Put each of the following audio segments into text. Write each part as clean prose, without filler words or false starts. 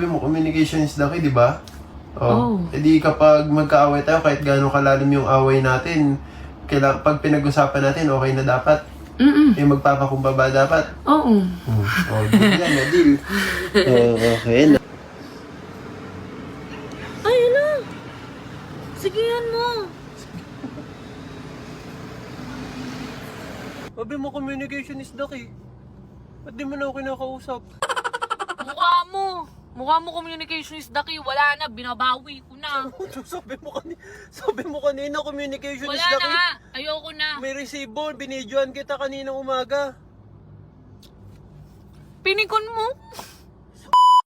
sabi mo, communication is the key, di ba? Oh. Edi kapag magkaaway tayo, kahit gaano kalalim yung away natin, pag pinag-usapan natin, okay na dapat. Eh, magpapakumbaba dapat. Oo. Deal yan, deal. Okay na. Ay, ano? Sige yan mo. Sabi mo, communication is the key. Ba't di mo na ako kinakausap? Mukha mo communication is the key. Wala na, binabawi ko na. Sabi mo kanina, communication is Wala the key. na, ayoko na. May resibo, binidyoan kita kaninang umaga. Pinikon mo.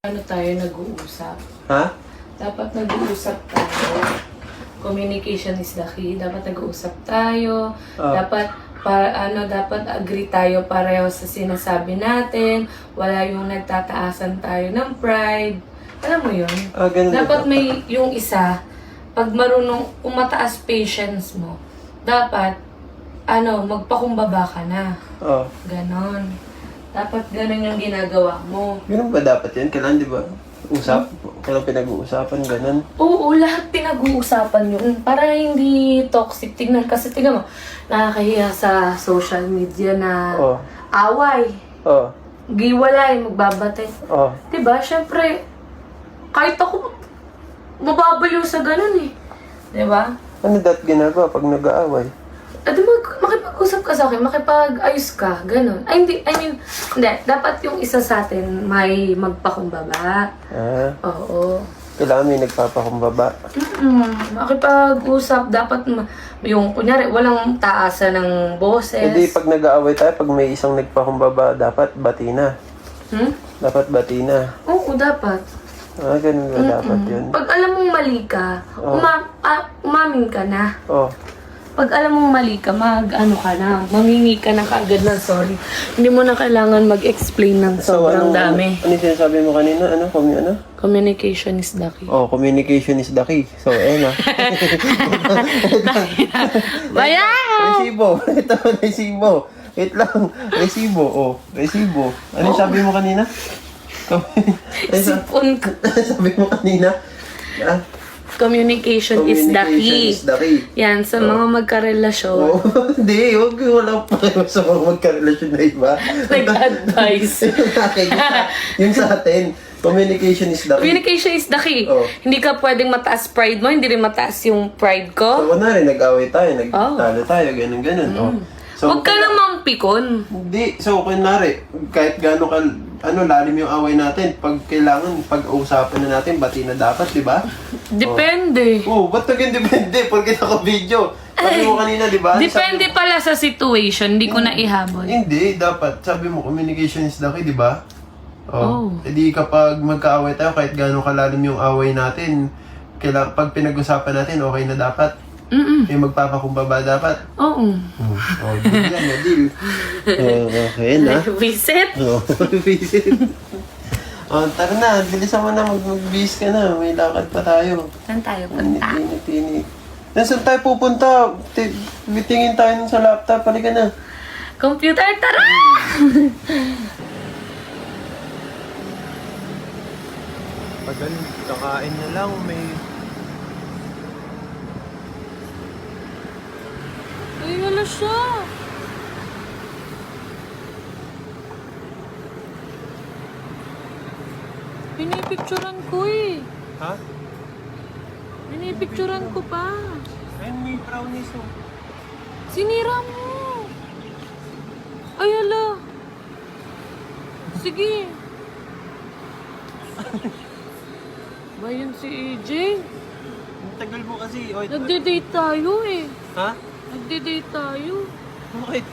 Ano tayo nag-uusap? Ha? Dapat nag-uusap tayo. Communication is the key. Dapat nag-uusap tayo. Dapat dapat agree tayo pareho sa sinasabi natin. Wala yung nagtataasan tayo ng pride. Alam mo yun? Ganun Dapat may yung isa, pag marunong, kung mataas patience mo, dapat, magpakumbaba ka na. Ganon. Dapat ganon yung ginagawa mo. Ganun ba dapat yan? Kailan, di ba? Usap? Kailan pinag-uusapan, ganun? Oo, lahat pinag-uusapan yun. Para hindi toxic. Tignan mo, nakakahiya sa social media na away. Giwalay, magbabate. Diba? Siyempre, kahit ako, mababaliw sa ganun eh. Diba? Ano dapat ginagawa pag nag-aaway? Makipag-usap ka sa akin, makipag-ayos ka, ganun. Hindi. Dapat yung isa sa atin may magpakumbaba. Oo. Kailangan may nagpapakumbaba. Makipag-usap, dapat yung, kunyari, walang taasan ng boses. Hindi, pag nag-aaway tayo, pag may isang nagpakumbaba, dapat bati na. Dapat bati na. Oo, dapat. Ganun ba dapat yun? Pag alam mong mali ka, umamin ka na. Pag alam mong mali ka, mamingi ka na kaagad ng sorry. Hindi mo na kailangan mag-explain ng sobrang dami. Ano yung sinasabi mo kanina? Communication is the key. Communication is the key. So, na. Bayan! Resibo. Ito, resibo. Wait lang. Resibo. Resibo. Ano yung sabi mo kanina? Sipon ko. Sabi mo kanina? Communication is the key. Is the key. Yan, sa mga magkarelasyon. Hindi, wala pa kayo sa mga magkarelasyon na iba. Nag-advise. Yung sa atin, communication is the key. Communication is the key. Hindi ka pwedeng mataas pride mo, hindi rin mataas yung pride ko. So, kunwari, nag-away tayo, nagtalo tayo, ganun. So, huwag ka lang mampikon. Hindi. So, kunwari, kahit gano'n lalim yung away natin, pag kailangan, pag-uusapan na natin, bati na dapat, di ba? Depende. Ba't naging-depende? Porque naka-video. Sabi mo kanina, di ba? Depende pala sa situation, hindi ko na ihabol. Hindi, dapat. Sabi mo, communication is the key, di ba? Edi kapag magkaaway tayo, kahit gano'n kalalim yung away natin, pag pinag-usapan natin, okay na dapat. Eh, magpapakumbaba dapat. Oo. Deal yan, deal. Okay na. Visit? Visit. Tara na, bilisan mo na, mag-bis ka na. May lakad pa tayo. Saan tayo punta? Tini. Nasaan tayo pupunta? Tingin tayo sa laptop. Halika na. Computer, tara! Pagal, kakain na lang. Ay, wala siya. Pinipicturan ko eh. Ha? Pinipicturan ko pa. Ayun, may brownies oh. Sinira mo. Ay, ala. Sige. Ba yun si EJ? Ang tagal mo kasi. Nagde-date tayo eh. Ha? Nagde-date tayo. Bakit?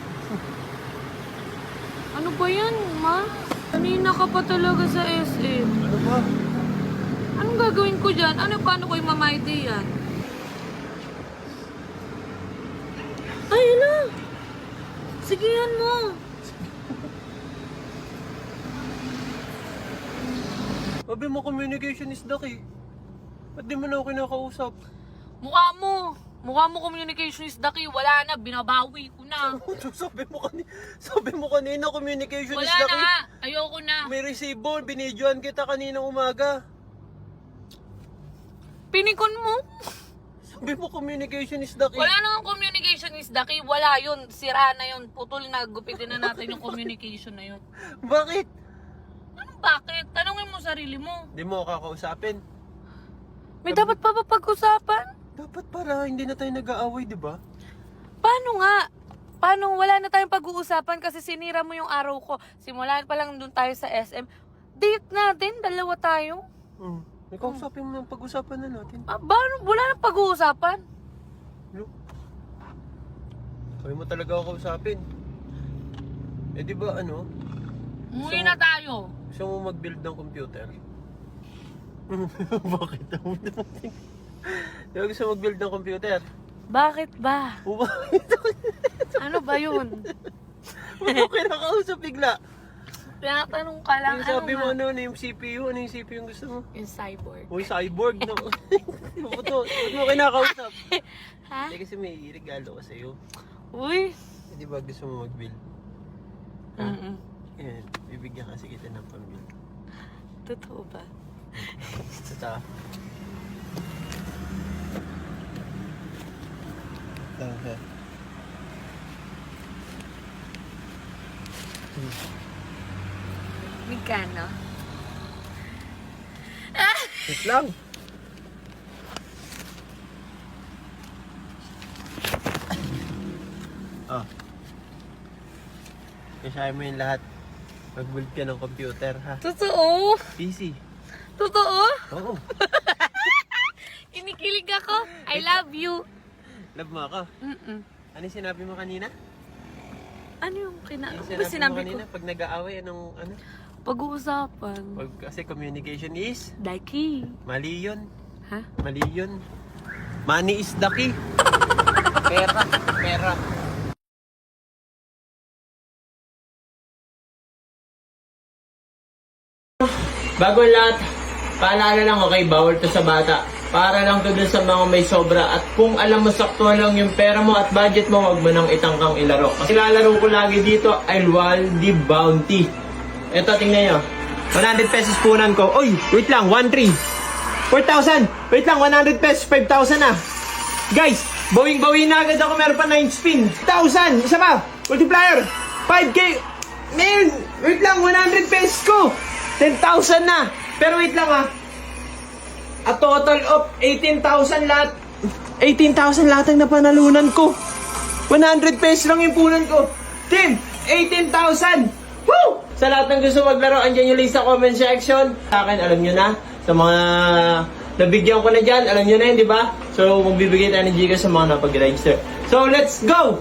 Ano ba yan, ma? Kanina ka pa talaga sa SM. Ano ba? Anong gagawin ko dyan? Paano ko i-mamayday yan? Ay, ala! Sige yan mo! Sabi mo, communication is the key. Ba't di mo na ako kinakausap? Mukha mo communication is the key. Wala na, binabawi ko na. Sabi mo kanina, communication is Wala the key. na, ayoko na. May resibo, binidyoan kita kaninang umaga. Pinikon mo. Sabi mo communication is the key. Wala nang communication is the key. Wala yun. Sira na yun. Putol na. Gupitin na natin yung communication na yun. Bakit? Ano bakit? Tanungin mo sarili mo. Di mo ako kakausapin. May dapat pa ba pag-usapan? Dapat para hindi na tayo nag-aaway, di ba? Paano nga? Paano? Wala na tayong pag-uusapan kasi sinira mo yung araw ko. Simula pa lang doon tayo sa SM. Date natin. Dalawa tayo. May kausapin mo ng pag-usapan na natin. Wala na pag-uusapan. Look. Sabi mo talaga ako kausapin. Eh di ba ano? Umuwi na tayo. Gusto mo mag-build ng computer? Bakit? Di ba gusto mag-build ng computer? Bakit ba? Bakit? Ano ba yun? Ano kinakausap bigla? Tinatanong ka lang. Yung sabi mo nga? ano yung CPU? Ano yung CPU yung gusto mo? Yung cyborg. Uy, cyborg no? Ba't mo kinakausap? Ha? Eh kasi may regalo ko sa'yo. Uy. Eh, di ba gusto mo mag-build? Mm-mm. Yan, bibigyan kasi kita ng pang-build. Totoo ba? Ito. Okay. Magkano? Wait lang. Oh. Kasahin mo yung lahat. Mag-build ka ng computer, ha? Totoo? PC. Totoo? Oo. Kinikilig ako. I love you. Love mo ako. Mm-mm. Ano yung sinabi mo kanina? Ano yung Yung ano sinabi mo ko? kanina, pag nag-aaway, anong, ano? Pag-uusapan. Kasi communication is, The key. mali yun. Ha? Mali yun. Money is the key. Pera. Pera. Bago lahat, paalala lang okay, bawal to sa bata. Para lang to dun sa mga may sobra. At kung alam mo sakto lang yung pera mo at budget mo, wag mo nang itangkang ilaro. Kasi lalaro ko lagi dito ay Waldi Bounty. Eto, tingnan nyo. 100 pesos punan ko. Uy, wait lang, 1-3. 4,000. Wait lang, 100 pesos, 5,000 na. Guys, bawing-bawing na agad ako. Meron pa 9 spin. 1,000. Isa pa. Multiplier. 5K. Man, wait lang, 100 pesos ko. 10,000 na. Pero wait lang ha. A total of 18,000 lahat. 18,000 lahat ang napanalunan ko. 100 pesos lang yung punan ko. Team, 18,000. Woo! Sa lahat ng gusto maglaro, andyan yung link sa comment section. Sa akin, alam nyo na. Sa mga nabigyan ko na dyan, alam nyo na yun, di ba? So, magbibigay tayo ng Gcash sa mga napag-register. So, let's go!